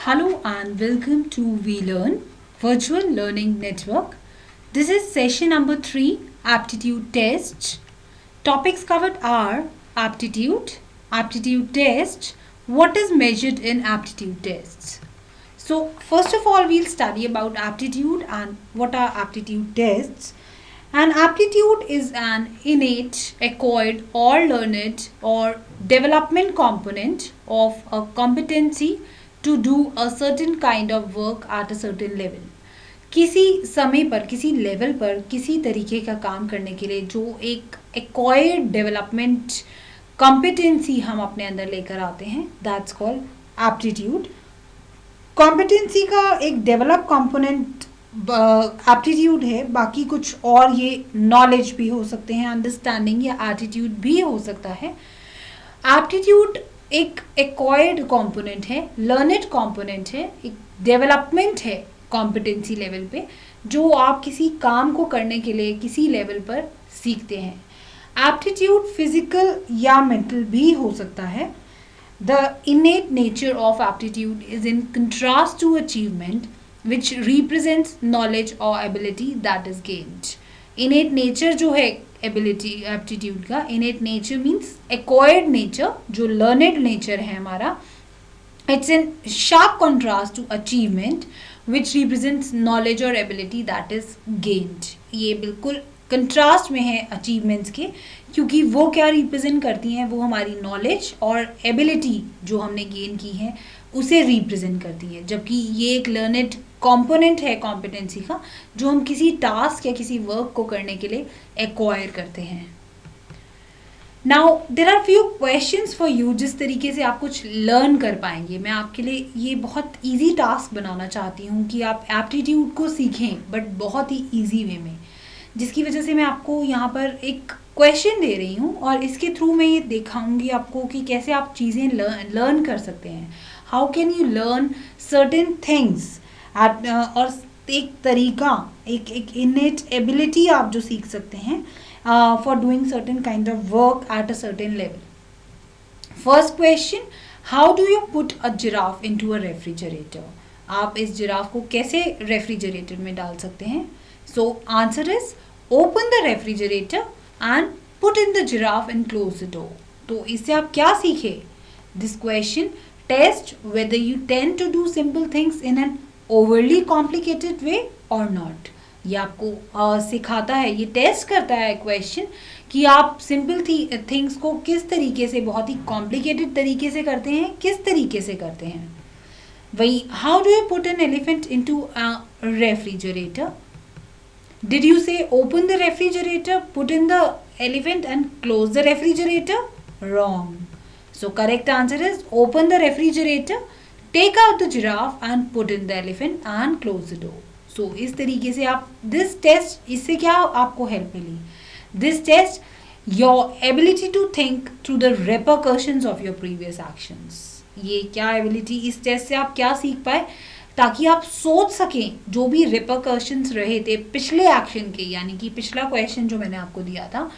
Hello and welcome to VLearn Virtual Learning Network. This is session number 3, Aptitude Test. Topics covered are aptitude test, what is measured in aptitude tests. So first of all, we'll study about aptitude and what are aptitude tests. An aptitude is an innate, acquired or learned or development component of a competency to do a certain kind of work at a certain level. किसी समय पर किसी level पर किसी तरीके का काम करने के लिए जो एक एक्वायर्ड डेवलपमेंट कॉम्पिटेंसी हम अपने अंदर लेकर आते हैं, दैट्स कॉल्ड एप्टीट्यूड. कॉम्पिटेंसी का एक डेवलप कंपोनेंट एप्टीट्यूड है. बाकी कुछ और ये नॉलेज भी हो सकते हैं, अंडरस्टैंडिंग या एटीट्यूड भी हो सकता है. एप्टीट्यूड एक एक्वायर्ड कंपोनेंट है, लर्नेड कंपोनेंट है, एक डेवलपमेंट है कॉम्पिटेंसी लेवल पे जो आप किसी काम को करने के लिए किसी लेवल पर सीखते हैं. एप्टीट्यूड फिजिकल या मेंटल भी हो सकता है. The innate nature of aptitude is in contrast to achievement, which represents knowledge or ability that is gained. Innate nature जो है ability aptitude का, innate nature means acquired nature, जो learned nature है हमारा. It's in sharp contrast to achievement, which represents knowledge or ability that is gained. ये बिल्कुल contrast में है अचीवमेंट्स के, क्योंकि वो क्या रिप्रेजेंट करती हैं, वो हमारी नॉलेज और एबिलिटी जो हमने गेन की है उसे रिप्रेजेंट करती है. जबकि ये एक लर्नेड कंपोनेंट है कॉम्पिटेंसी का जो हम किसी टास्क या किसी वर्क को करने के लिए एक्वायर करते हैं. Now there are few questions for you. जिस तरीके से आप कुछ लर्न कर पाएंगे, मैं आपके लिए ये बहुत ईजी टास्क बनाना चाहती हूँ कि आप एप्टीट्यूड को सीखें बट बहुत ही ईजी वे में, जिसकी वजह से मैं आपको यहाँ पर एक क्वेश्चन दे रही हूँ और इसके थ्रू मैं ये दिखाऊंगी आपको कि कैसे आप चीज़ें लर्न कर सकते हैं. How can you learn certain things और एक तरीका, एक इनेट एबिलिटी आप जो सीख सकते हैं for doing certain kind of work at a certain level. First question, how do you put a giraffe into a refrigerator. आप इस जिराफ को कैसे रेफ्रिजरेटर में डाल सकते हैं. So answer is open the refrigerator and put in the giraffe and close the door. तो इससे आप क्या सीखे? This question test whether you tend to do simple things in an overly complicated way or not. ये आपको सिखाता है, ये टेस्ट करता है क्वेश्चन कि आप सिंपल थिंग्स को किस तरीके से, बहुत ही कॉम्प्लिकेटेड तरीके से करते हैं, किस तरीके से करते हैं. वही how do you put an elephant into a refrigerator. Did you say open the refrigerator, put in the elephant and close the refrigerator? Wrong. So correct answer is open the refrigerator, take out the giraffe and put in the elephant and close the door. So इस तरीके से आप this test, इससे क्या आपको help milli. This test your ability to think through the repercussions of your previous actions. ये क्या ability, इस test से आप क्या सीख पाए ताकि आप सोच सकें जो भी रिपरकशंस रहे थे पिछले एक्शन के, यानी कि पिछला क्वेश्चन जो मैंने आपको दिया था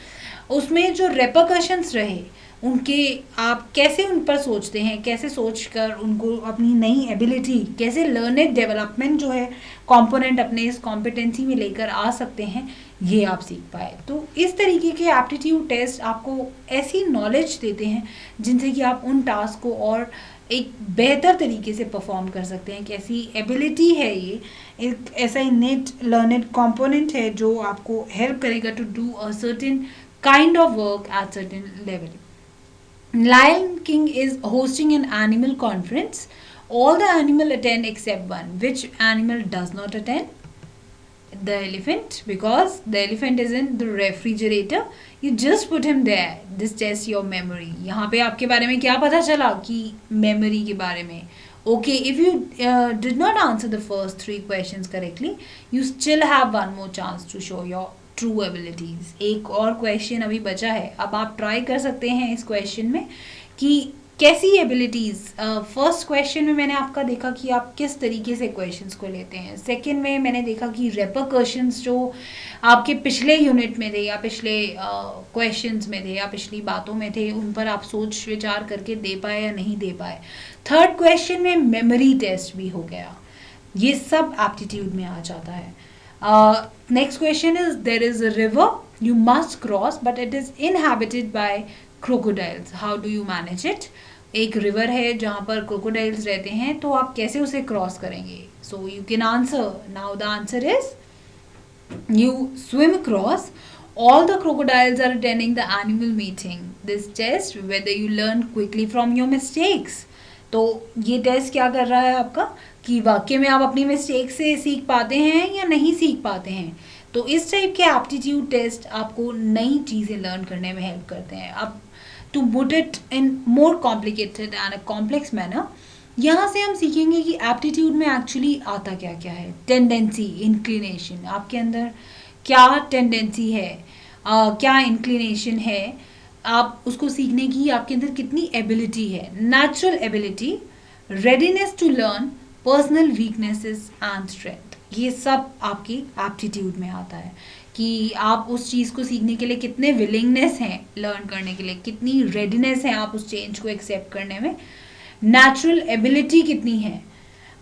उसमें जो रिपरकशंस रहे उनके आप कैसे उन पर सोचते हैं, कैसे सोचकर उनको अपनी नई एबिलिटी, कैसे लर्नेड डेवलपमेंट जो है कंपोनेंट अपने इस कॉम्पिटेंसी में लेकर आ सकते हैं, ये आप सीख पाए. तो इस तरीके के एप्टीट्यूड टेस्ट आपको ऐसी नॉलेज देते हैं जिनसे कि आप उन टास्क को और एक बेहतर तरीके से परफॉर्म कर सकते हैं. कैसी एबिलिटी है ये, एक ऐसा इनेट लर्नेड कंपोनेंट है जो आपको हेल्प करेगा to do a certain kind of work at certain level. Lion King is hosting an animal conference. All the animals attend except one. Which animal does not attend? The elephant, because the elephant is in the refrigerator. You just put him there. This tests your memory. यहाँ पे आपके बारे में क्या पता चला कि memory के बारे में. Okay, if you did not answer the first 3 questions correctly, you still have one more chance to show your true abilities. एक और क्वेश्चन अभी बचा है. अब आप ट्राई कर सकते हैं इस क्वेश्चन में कि कैसी एबिलिटीज़, फर्स्ट क्वेश्चन में मैंने आपका देखा कि आप किस तरीके से क्वेश्चंस को लेते हैं, सेकंड में मैंने देखा कि रेपरकशंस जो आपके पिछले यूनिट में थे या पिछले क्वेश्चंस में थे या पिछली बातों में थे, उन पर आप सोच विचार करके दे पाए या नहीं दे पाए। थर्ड क्वेश्चन में मेमोरी टेस्ट भी हो गया, ये सब एप्टीट्यूड में आ जाता है। Next question is there is a river you must cross but it is inhabited by crocodiles, how do you manage it. एक रिवर है जहाँ पर क्रोकोडाइल्स रहते हैं, तो आप कैसे उसे क्रॉस करेंगे। So you can answer, now the answer is you swim cross, all the crocodiles are attending the animal meeting, this test whether you learn quickly from your mistakes। तो ये टेस्ट क्या कर रहा है आपका कि वाकई में आप अपनी मिस्टेक से सीख पाते हैं या नहीं सीख पाते हैं। तो इस टाइप के एप्टीट्यूड टेस्ट आपको नई चीज़ें लर्न करने में हेल्प करते हैं। अब to put it in more complicated and a complex manner, यहाँ से हम सीखेंगे कि एप्टीट्यूड में एक्चुअली आता क्या क्या है। टेंडेंसी, इंक्लिनेशन, आपके अंदर क्या टेंडेंसी है, क्या इंक्लिनेशन है, आप उसको सीखने की आपके अंदर कितनी एबिलिटी है, natural ability, readiness to learn, personal weaknesses and strength, ये सब आपकी एप्टीट्यूड में आता है कि आप उस चीज़ को सीखने के लिए कितने विलिंगनेस हैं लर्न करने के लिए, कितनी रेडीनेस है आप उस चेंज को एक्सेप्ट करने में, नेचुरल एबिलिटी कितनी है,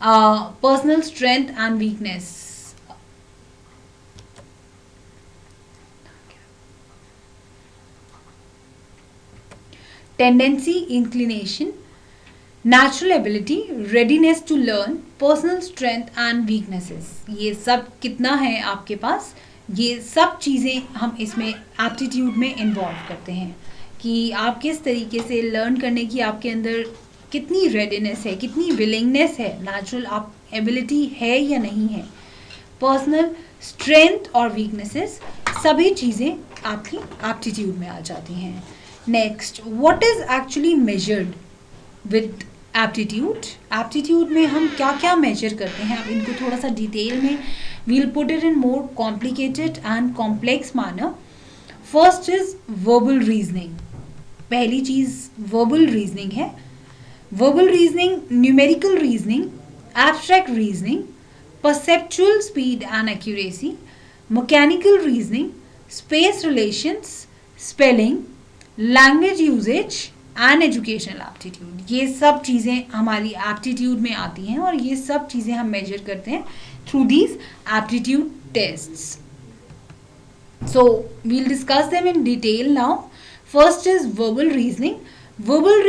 personal strength and weakness. Tendency, inclination, natural ability, readiness to learn, personal strength and weaknesses, ये सब कितना है आपके पास, ये सब चीज़ें हम इसमें एप्टीट्यूड में इन्वॉल्व करते हैं कि आप किस तरीके से लर्न करने की आपके अंदर कितनी रेडीनेस है, कितनी विलिंगनेस है, नेचुरल आप एबिलिटी है या नहीं है, पर्सनल स्ट्रेंथ और वीकनेसेस, सभी चीज़ें आपकी एप्टीट्यूड में आ जाती हैं। Next, what is actually measured with aptitude. Aptitude में हम क्या क्या मेजर करते हैं, अब इनको थोड़ा सा डिटेल में we'll put it in more complicated and complex manner. First is verbal reasoning, पहली चीज वर्बल रीजनिंग है। Verbal reasoning, numerical reasoning, abstract reasoning, perceptual speed and accuracy, mechanical reasoning, space relations, spelling, language usage and educational aptitude, ये सब चीज़ें हमारी aptitude में आती हैं और ये सब चीज़ें हम मेजर करते हैं through these aptitude tests. So we'll discuss them in detail now. First is verbal reasoning. Verbal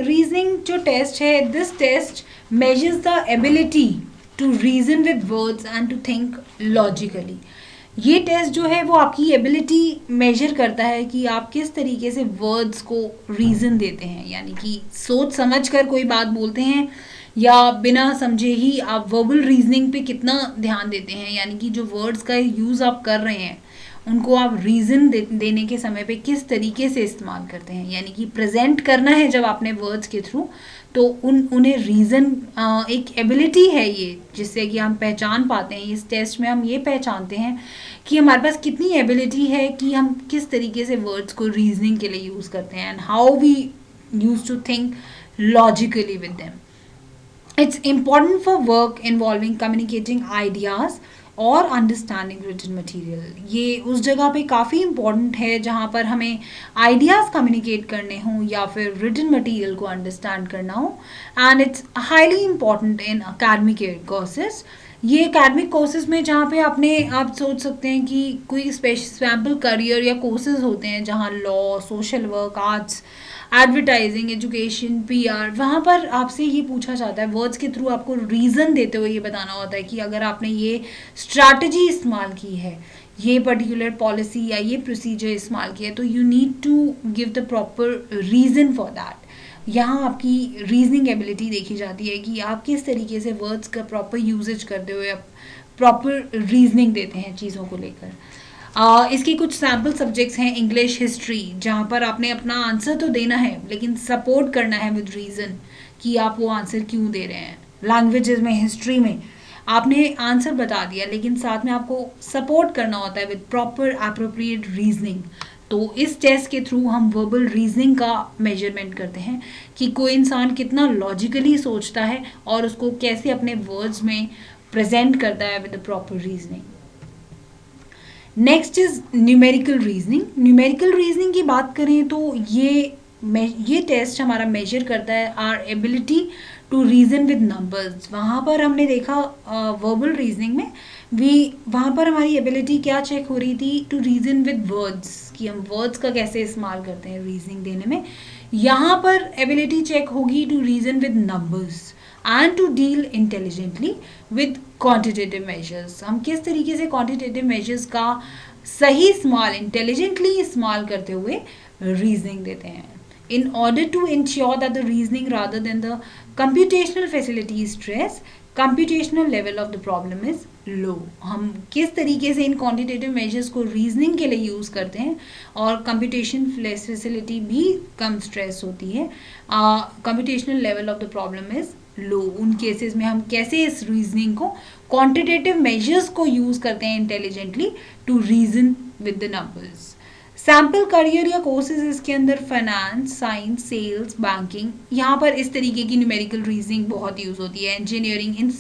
reasoning जो टेस्ट है, this test measures the ability to reason with words and to think logically. ये test जो है वो आपकी ability major करता है कि आप किस तरीके से वर्ड्स को रीज़न देते हैं, यानी कि सोच समझ कर कोई बात बोलते हैं या बिना समझे ही आप वर्बल रीजनिंग पे कितना ध्यान देते हैं, यानी कि जो वर्ड्स का यूज़ आप कर रहे हैं उनको आप रीज़न देने के समय पे किस तरीके से इस्तेमाल करते हैं, यानी कि प्रेजेंट करना है जब आपने वर्ड्स के थ्रू, तो उन्हें रीज़न, एक एबिलिटी है ये जिससे कि हम पहचान पाते हैं। इस टेस्ट में हम ये पहचानते हैं कि हमारे पास कितनी एबिलिटी है कि हम किस तरीके से वर्ड्स को रीजनिंग के लिए यूज़ करते हैं and how we use to think logically with them. It's important for work involving communicating ideas और अंडरस्टैंडिंग रिटन मटेरियल। ये उस जगह पे काफ़ी इम्पॉर्टेंट है जहाँ पर हमें आइडियाज़ कम्युनिकेट करने हों या फिर रिटन मटेरियल को अंडरस्टैंड करना हो। And it's highly important in academic courses. ये एकेडमिक कोर्सेज में जहाँ पे आप सोच सकते हैं कि कोई सैम्पल करियर या कोर्सेज होते हैं जहाँ law, social work, arts, advertising, education, PR, वहाँ पर आपसे ये पूछा जाता है, वर्ड्स के थ्रू आपको रीज़न देते हुए ये बताना होता है कि अगर आपने ये स्ट्रैटेजी इस्तेमाल की है, ये पर्टिकुलर पॉलिसी या ये प्रोसीजर इस्तेमाल किया है, तो you need to give the proper reason for that. यहाँ आपकी रीजनिंग एबिलिटी देखी जाती है कि आप किस तरीके से वर्ड्स का प्रॉपर यूजेज करते हुए आप प्रॉपर रीजनिंग देते हैं चीज़ों को लेकर। इसके कुछ सैम्पल सब्जेक्ट्स हैं, इंग्लिश, हिस्ट्री, जहाँ पर आपने अपना आंसर तो देना है लेकिन सपोर्ट करना है विद रीज़न कि आप वो आंसर क्यों दे रहे हैं। लैंग्वेजेस में, हिस्ट्री में आपने आंसर बता दिया लेकिन साथ में आपको सपोर्ट करना होता है विद प्रॉपर एप्रोप्रिएट रीजनिंग। तो इस टेस्ट के थ्रू हम वर्बल रीजनिंग का मेजरमेंट करते हैं कि कोई इंसान कितना लॉजिकली सोचता है और उसको कैसे अपने वर्ड्स में प्रेजेंट करता है with the proper reasoning. Next is numerical reasoning. Numerical reasoning की बात करें तो ये टेस्ट हमारा मेजर करता है our ability to reason with numbers. वहाँ पर हमने देखा वर्बल रीजनिंग में वहाँ पर हमारी एबिलिटी क्या चेक हो रही थी, टू रीजन विद वर्ड्स, कि हम वर्ड्स का कैसे इस्तेमाल करते हैं रीजनिंग देने में. यहाँ पर एबिलिटी चेक होगी to reason with numbers and to deal intelligently with quantitative measures. हम किस तरीके से क्वांटिटेटिव मेजर्स का सही इस्तेमाल, इंटेलिजेंटली इस्तेमाल करते हुए रीजनिंग देते हैं. In order to ensure that the reasoning rather than the computational facility is stressed, computational level of the problem is low. हम किस तरीके से इन quantitative measures को reasoning के लिए use करते हैं और computation facility भी कम stress होती है. Computational level of the problem is low. उन cases में हम कैसे इस reasoning को quantitative measures को use करते हैं intelligently to reason with the numbers. Sample career या कोर्सेज इसके अंदर फाइनेंस, साइंस, सेल्स, बैंकिंग, यहाँ पर इस तरीके की न्यूमेरिकल रीजनिंग बहुत यूज़ होती है. इंजीनियरिंग,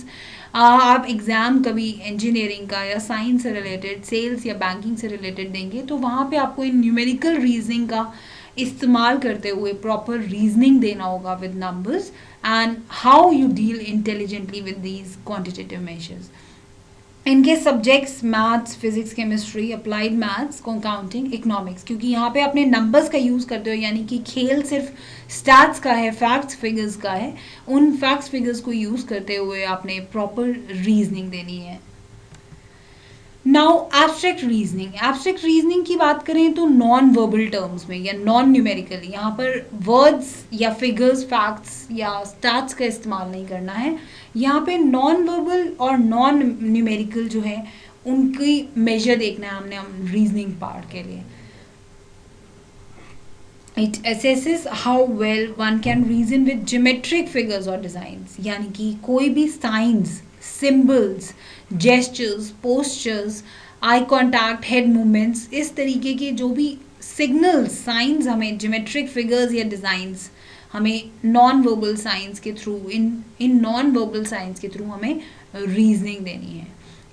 आप एग्ज़ाम कभी इंजीनियरिंग का या साइंस से रिलेटेड, सेल्स या बैंकिंग से रिलेटेड देंगे तो वहाँ पे आपको इन न्यूमेरिकल रीजनिंग का इस्तेमाल करते हुए प्रॉपर रीजनिंग देना होगा with numbers and how you deal intelligently with these quantitative measures. इनके subjects maths, physics, chemistry, applied maths, accounting, economics, क्योंकि यहाँ पे अपने नंबर्स का यूज़ करते हो, यानी कि खेल सिर्फ स्टैट्स का है, फैक्ट्स फिगर्स का है. उन फैक्ट्स फिगर्स को यूज़ करते हुए आपने प्रॉपर रीजनिंग देनी है. Now abstract reasoning. Abstract reasoning की बात करें तो नॉन वर्बल टर्म्स में या नॉन न्यूमेरिकल, यहाँ पर वर्ड्स या फिगर्स, फैक्ट्स या स्टैट्स का इस्तेमाल नहीं करना है. यहाँ पे नॉन वर्बल और नॉन न्यूमेरिकल जो है उनकी मेजर देखना है हमने रीजनिंग पार्ट के लिए. It assesses how well one can reason with geometric figures और डिजाइंस, यानी कि कोई भी signs, symbols, gestures, postures, eye contact, head movements, इस तरीके के जो भी सिग्नल्स, साइंस हमें ज्योमेट्रिक फिगर्स या डिज़ाइंस हमें नॉन वर्बल साइंस के थ्रू इन नॉन वर्बल साइंस के थ्रू हमें रीजनिंग देनी है.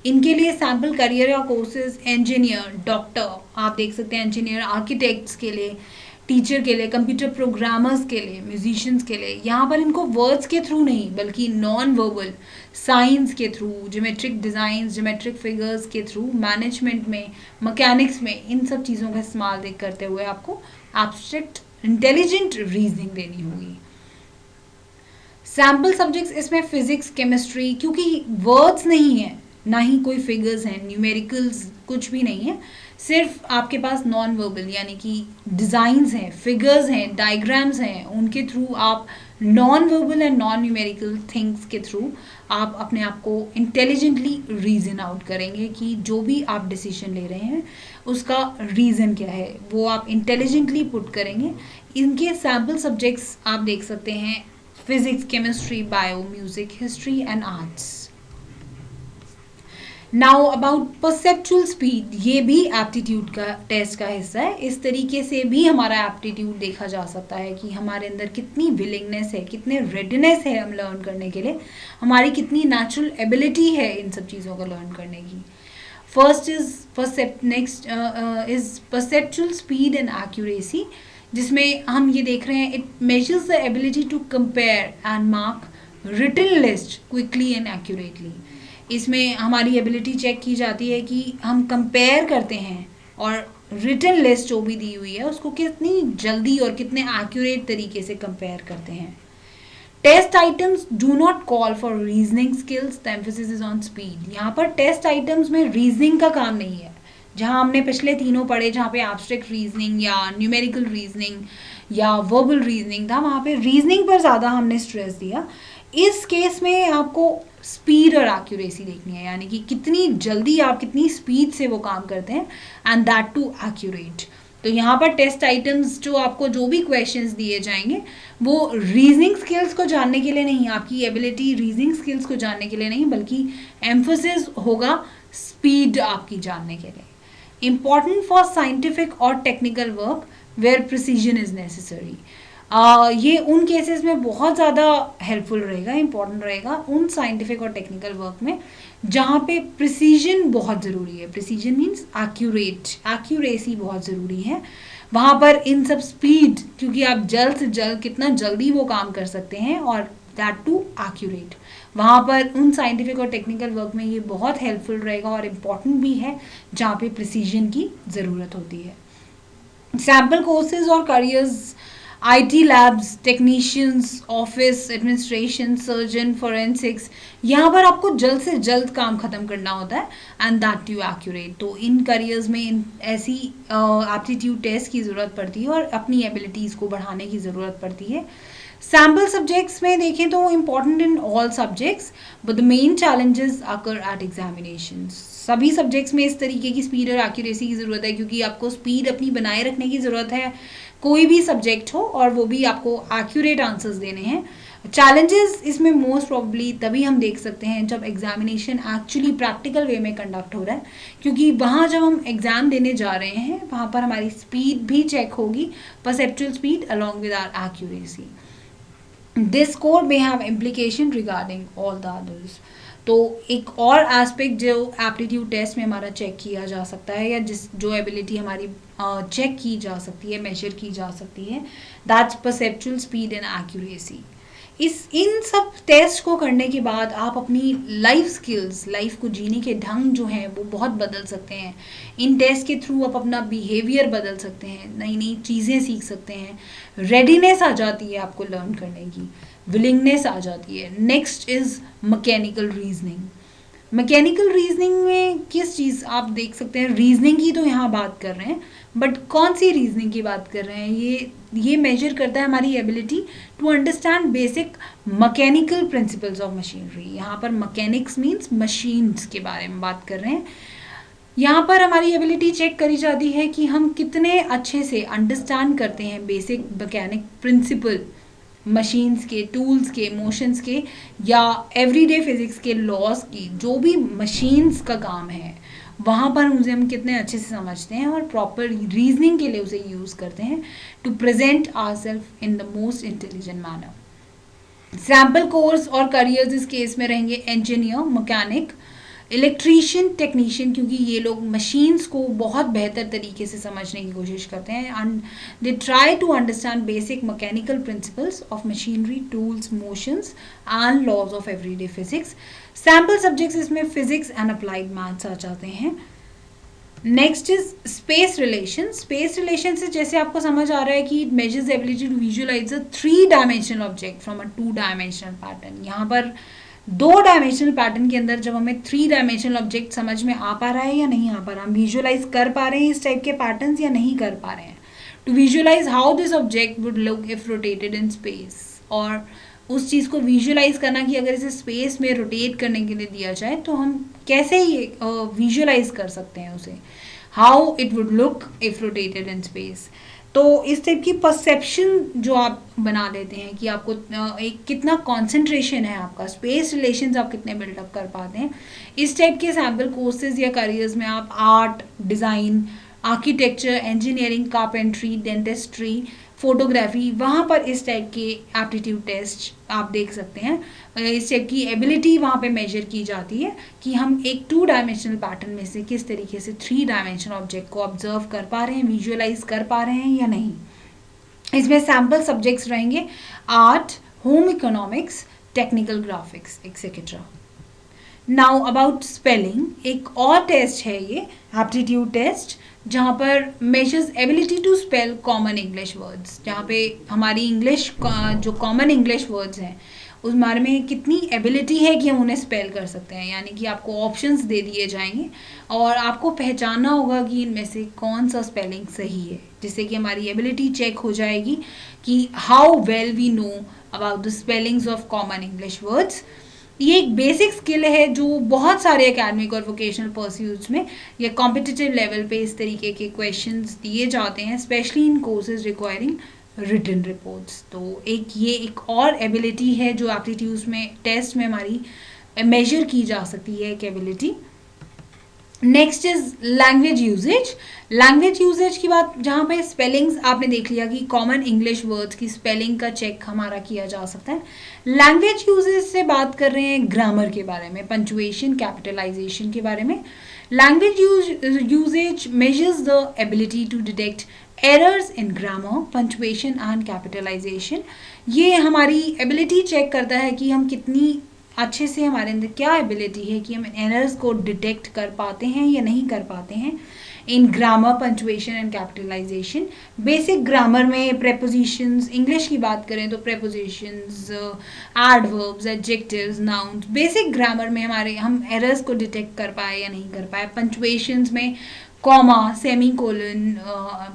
इनके लिए सैम्पल करियर या कोर्सेज इंजीनियर, डॉक्टर, आप देख सकते हैं इंजीनियर, आर्किटेक्ट्स के लिए, टीचर के लिए, कंप्यूटर प्रोग्रामर्स के लिए, म्यूजिशियंस के लिए. यहाँ पर इनको वर्ड्स के थ्रू नहीं बल्कि नॉन वर्बल साइंस के through, geometric designs, geometric figures के थ्रू, मैनेजमेंट में, मैकेनिक्स में, इन सब चीज़ों का इस्तेमाल करते हुए आपको एब्स्ट्रैक्ट इंटेलिजेंट रीजनिंग देनी होगी. सैम्पल सब्जेक्ट्स इसमें फिजिक्स, केमिस्ट्री, क्योंकि वर्ड्स नहीं है, ना ही कोई फिगर्स हैं, न्यूमेरिकल्स कुछ भी नहीं है, सिर्फ आपके पास नॉन वर्बल यानी कि डिज़ाइंस हैं, फिगर्स हैं, डायग्राम्स हैं, उनके थ्रू आप non verbal and non numerical things के थ्रू आप अपने आप को इंटेलिजेंटली रीजन आउट करेंगे कि जो भी आप डिसीजन ले रहे हैं उसका रीज़न क्या है, वो आप इंटेलिजेंटली पुट करेंगे. इनके सैम्पल सब्जेक्ट्स आप देख सकते हैं physics, chemistry, bio, music, history and arts. Now about perceptual speed, ये भी एप्टीट्यूड का टेस्ट का हिस्सा है. इस तरीके से भी हमारा एप्टीट्यूड देखा जा सकता है कि हमारे अंदर कितनी विलिंगनेस है, कितने रेडीनेस है हम लर्न करने के लिए, हमारी कितनी नेचुरल एबिलिटी है इन सब चीज़ों को लर्न करने की. First is next is perceptual speed and accuracy, जिसमें हम ये देख रहे हैं it measures the ability to compare and mark written list quickly and accurately. इसमें हमारी एबिलिटी चेक की जाती है कि हम कंपेयर करते हैं और रिटन लिस्ट जो भी दी हुई है उसको कितनी जल्दी और कितने एक्यूरेट तरीके से कंपेयर करते हैं. Test items do not call for reasoning skills, the emphasis is on speed. यहाँ पर टेस्ट आइटम्स में रीजनिंग का काम नहीं है. जहाँ हमने पिछले तीनों पढ़े, जहाँ पे एब्स्ट्रैक्ट रीजनिंग या न्यूमेरिकल रीजनिंग या वर्बल रीजनिंग था, वहाँ पे रीजनिंग पर ज़्यादा हमने स्ट्रेस दिया. इस केस में आपको स्पीड और एक्यूरेसी देखनी है, यानी कि कितनी जल्दी आप कितनी स्पीड से वो काम करते हैं एंड दैट टू एक्यूरेट. तो यहाँ पर टेस्ट आइटम्स जो आपको जो भी क्वेश्चंस दिए जाएंगे वो रीजनिंग स्किल्स को जानने के लिए नहीं, आपकी एबिलिटी रीजनिंग स्किल्स को जानने के लिए नहीं, बल्कि एम्फोसिस होगा स्पीड आपकी जानने के लिए. important for scientific or technical work where precision is necessary. ये उन केसेस में बहुत ज़्यादा हेल्पफुल रहेगा, इंपॉर्टेंट रहेगा उन साइंटिफिक और टेक्निकल वर्क में जहाँ पे प्रिसीजन बहुत ज़रूरी है. प्रिसीजन मीन्स एक्यूरेसी बहुत ज़रूरी है. वहाँ पर इन सब स्पीड, क्योंकि आप जल्द से जल्द कितना जल्दी वो काम कर सकते हैं और दैट टू एक्यूरेट, वहाँ पर उन साइंटिफिक और टेक्निकल वर्क में ये बहुत हेल्पफुल रहेगा और इम्पॉर्टेंट भी है जहाँ पे प्रिसीजन की ज़रूरत होती है. सैम्पल कोर्सेज और careers, IT labs, technicians, office administration, surgeon, forensics, यहाँ पर आपको जल्द से जल्द काम ख़त्म करना होता है एंड दैट टू एक्यूरेट. तो इन करियर्स में इन ऐसी एप्टीट्यूड टेस्ट की ज़रूरत पड़ती है और अपनी एबिलिटीज़ को बढ़ाने की ज़रूरत पड़ती है. सैम्पल सब्जेक्ट्स में देखें तो important in all subjects but the main challenges occur at examination. सभी सब्जेक्ट्स में इस तरीके की स्पीड और एक्यूरेसी की ज़रूरत है क्योंकि आपको स्पीड अपनी बनाए रखने की ज़रूरत है, कोई भी सब्जेक्ट हो, और वो भी आपको एक्यूरेट आंसर्स देने हैं. चैलेंजेस इसमें मोस्ट प्रॉब्ली तभी हम देख सकते हैं जब एग्जामिनेशन एक्चुअली प्रैक्टिकल वे में कंडक्ट हो रहा है, क्योंकि वहाँ जब हम एग्ज़ाम देने जा रहे हैं वहाँ पर हमारी स्पीड भी चेक होगी, perceptual speed along with our accuracy. This code may have implication regarding all the others. तो एक और एस्पेक्ट जो एप्टीट्यूड टेस्ट में हमारा चेक किया जा सकता है या जो एबिलिटी हमारी चेक की जा सकती है, मेजर की जा सकती है, that's perceptual speed and accuracy. इन सब टेस्ट को करने के बाद आप अपनी लाइफ स्किल्स, लाइफ को जीने के ढंग जो हैं वो बहुत बदल सकते हैं. इन टेस्ट के थ्रू आप अपना बिहेवियर बदल सकते हैं, नई नई चीज़ें सीख सकते हैं, रेडीनेस आ जाती है आपको लर्न करने की, विलिंगनेस आ जाती है. Next is mechanical reasoning. Mechanical reasoning में किस चीज़ आप देख सकते हैं, रीजनिंग की तो यहाँ बात कर रहे हैं, बट कौन सी रीजनिंग की बात कर रहे हैं, ये मेजर करता है हमारी ability to understand basic mechanical principles of machinery. यहाँ पर मैकेनिक्स मीन्स मशीन्स के बारे में बात कर रहे हैं. यहाँ पर हमारी एबिलिटी चेक करी जाती है कि हम कितने अच्छे से अंडरस्टैंड करते हैं बेसिक मैकेनिक प्रिंसिपल, मशीन्स के, टूल्स के, मोशंस के, या एवरीडे फिजिक्स के लॉज की, जो भी मशीन्स का काम है वहाँ पर उसे हम कितने अच्छे से समझते हैं और प्रॉपर रीजनिंग के लिए उसे यूज़ करते हैं to present ourselves in the most intelligent manner. Sample course और करियर्स इस केस में रहेंगे इंजीनियर, मैकेनिक, इलेक्ट्रीशियन, टेक्नीशियन, क्योंकि ये लोग मशीन्स को बहुत बेहतर तरीके से समझने की कोशिश करते हैं and they try to understand basic mechanical principles of machinery, tools, motions and laws of everyday physics. Sample subjects इसमें फिजिक्स एंड अप्लाइड मैथ्स आ जाते हैं. Next is space relation. Space relation से जैसे आपको समझ आ रहा है कि it measures ability to visualise a 3 dimensional object from a 2 dimensional pattern. यहाँ पर 2 डायमेंशनल पैटर्न के अंदर जब हमें 3 डायमेंशनल ऑब्जेक्ट समझ में आ पा रहा है या नहीं आ पा रहा, हम विजुअलाइज कर पा रहे हैं इस टाइप के पैटर्न्स या नहीं कर पा रहे हैं, to visualise how this object would look if rotated in space. और उस चीज़ को विजुअलाइज करना कि अगर इसे स्पेस में रोटेट करने के लिए दिया जाए तो हम कैसे ये विजुअलाइज कर सकते हैं उसे, how it would look if rotated in space. तो इस टाइप की परसेप्शन जो आप बना लेते हैं कि आपको एक कितना कंसंट्रेशन है आपका, स्पेस रिलेशंस आप कितने बिल्डअप कर पाते हैं, इस टाइप के सैम्पल कोर्सेज या करियर्स में आप art, design, architecture, engineering, carpentry, dentistry, photography, वहाँ पर इस टाइप के एप्टीट्यूड टेस्ट आप देख सकते हैं. इस टाइप की एबिलिटी वहाँ पे मेजर की जाती है कि हम एक 2 डायमेंशनल पैटर्न में से किस तरीके से 3 डायमेंशनल ऑब्जेक्ट को ऑब्जर्व कर पा रहे हैं, विजुअलाइज कर पा रहे हैं या नहीं. इसमें सैम्पल सब्जेक्ट्स रहेंगे art, home economics, technical graphics etcetera. Now about spelling, एक और टेस्ट है ये एप्टीट्यूड टेस्ट जहाँ पर measures ability to spell common English words. जहाँ पे हमारी इंग्लिश जो कॉमन इंग्लिश वर्ड्स हैं उस बारे में कितनी एबिलिटी है कि हम उन्हें स्पेल कर सकते हैं. यानी कि आपको ऑप्शंस दे दिए जाएंगे और आपको पहचानना होगा कि इनमें से कौन सा स्पेलिंग सही है, जिससे कि हमारी एबिलिटी चेक हो जाएगी कि how well we know about the spellings of common English words. ये एक बेसिक स्किल है जो बहुत सारे एकेडमिक और वोकेशनल परस्यूट्स में या कॉम्पिटिटिव लेवल पे इस तरीके के क्वेश्चंस दिए जाते हैं, especially in courses requiring written reports. तो ये एक और एबिलिटी है जो एप्टीट्यूड्स में टेस्ट में हमारी मेजर की जा सकती है, एक ability. Next is language usage. Language usage की बात जहाँ पे स्पेलिंग्स आपने देख लिया कि कॉमन इंग्लिश वर्ड्स की स्पेलिंग का चेक हमारा किया जा सकता है। लैंग्वेज यूजेज से बात कर रहे हैं ग्रामर के बारे में, पंचुएशन, कैपिटलाइजेशन के बारे में। Language usage measures the ability to detect errors in grammar, punctuation and capitalisation. ये हमारी एबिलिटी चेक करता है कि हम कितनी अच्छे से, हमारे अंदर क्या एबिलिटी है कि हम एरर्स को डिटेक्ट कर पाते हैं या नहीं कर पाते हैं in grammar, punctuation and capitalisation. Basic grammar में प्रेपोजिशंस, इंग्लिश की बात करें तो prepositions, adverbs, adjectives, nouns, basic grammar में हमारे हम एरर्स को डिटेक्ट कर पाए या नहीं कर पाए। पंचुएशंस में comma, semicolon,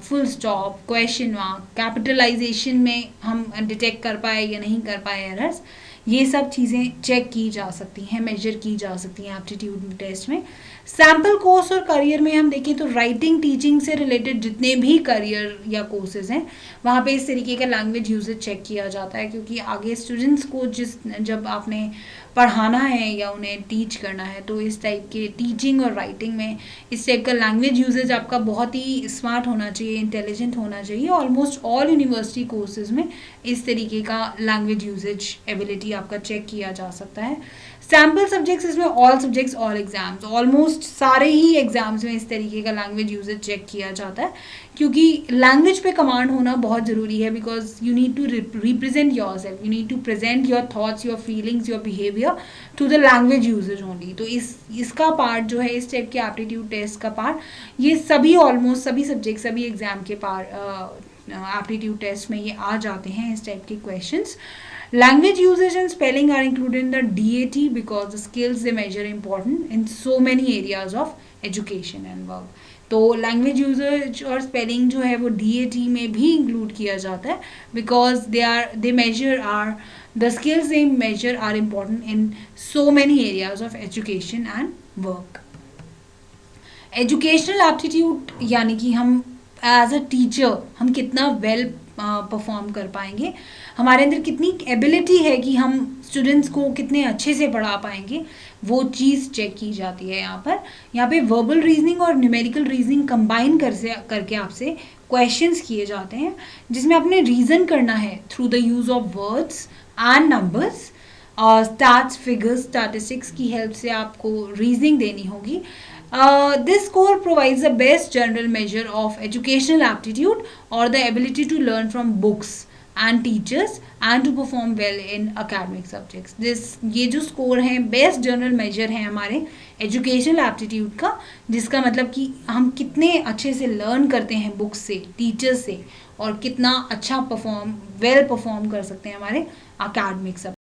full stop, question mark. Capitalisation में हम डिटेक्ट कर पाए या नहीं कर पाए एरर्स। ये सब चीज़ें चेक की जा सकती हैं, मेजर की जा सकती हैं एप्टीट्यूड टेस्ट में। सैम्पल कोर्स और करियर में हम देखें तो राइटिंग, टीचिंग से रिलेटेड जितने भी करियर या कोर्सेज हैं वहाँ पे इस तरीके का लैंग्वेज यूजेज चेक किया जाता है, क्योंकि आगे स्टूडेंट्स को जब आपने पढ़ाना है या उन्हें टीच करना है तो इस टाइप के टीचिंग और राइटिंग में इस टाइप का लैंग्वेज यूजेज आपका बहुत ही स्मार्ट होना चाहिए, इंटेलिजेंट होना चाहिए। ऑलमोस्ट ऑल यूनिवर्सिटी कोर्सेज में इस तरीके का लैंग्वेज यूजेज एबिलिटी आपका चेक किया जा सकता है। सैम्पल सब्जेक्ट्स, इसमें all subjects, all exams, almost सारे ही एग्जाम्स में इस तरीके का लैंग्वेज यूजेज चेक किया जाता है, क्योंकि लैंग्वेज पे कमांड होना बहुत ज़रूरी है। Because you need to represent yourself, you need to present your thoughts, your feelings, your behaviour to the language usage only. तो इसका पार्ट जो है, इस टाइप के एप्टीट्यूड टेस्ट का पार्ट, ये सभी ऑलमोस्ट सभी सब्जेक्ट, सभी एग्जाम के एप्टीट्यूड टेस्ट में ये आ जाते हैं, इस टाइप के questions. Language usage and spelling are included in the DAT because the skills they measure important in so many areas of education and work. तो लैंग्वेज यूजेज और स्पेलिंग जो है वो DAT में भी इंक्लूड किया जाता है, because they measure are the skills they measure are important in so many areas of education and work. Educational aptitude यानी कि हम एज अ टीचर हम कितना वेल परफॉर्म कर पाएंगे, हमारे अंदर कितनी एबिलिटी है कि हम स्टूडेंट्स को कितने अच्छे से पढ़ा पाएंगे, वो चीज़ चेक की जाती है यहाँ पे वर्बल रीजनिंग और न्यूमेरिकल रीजनिंग कंबाइन करके आपसे क्वेश्चंस किए जाते हैं, जिसमें आपने रीज़न करना है through the use of words and numbers. और स्टैट्स, फिगर्स, स्टैटिस्टिक्स की हेल्प से आपको रीजनिंग देनी होगी। This score provides the best general measure of educational aptitude or the ability to learn from books and teachers and to perform well in academic subjects. ये जो score है best general major है हमारे educational aptitude का, जिसका मतलब कि हम कितने अच्छे से लर्न करते हैं बुक्स से, टीचर्स से, और कितना अच्छा वेल परफॉर्म कर सकते हैं हमारे अकेडमिक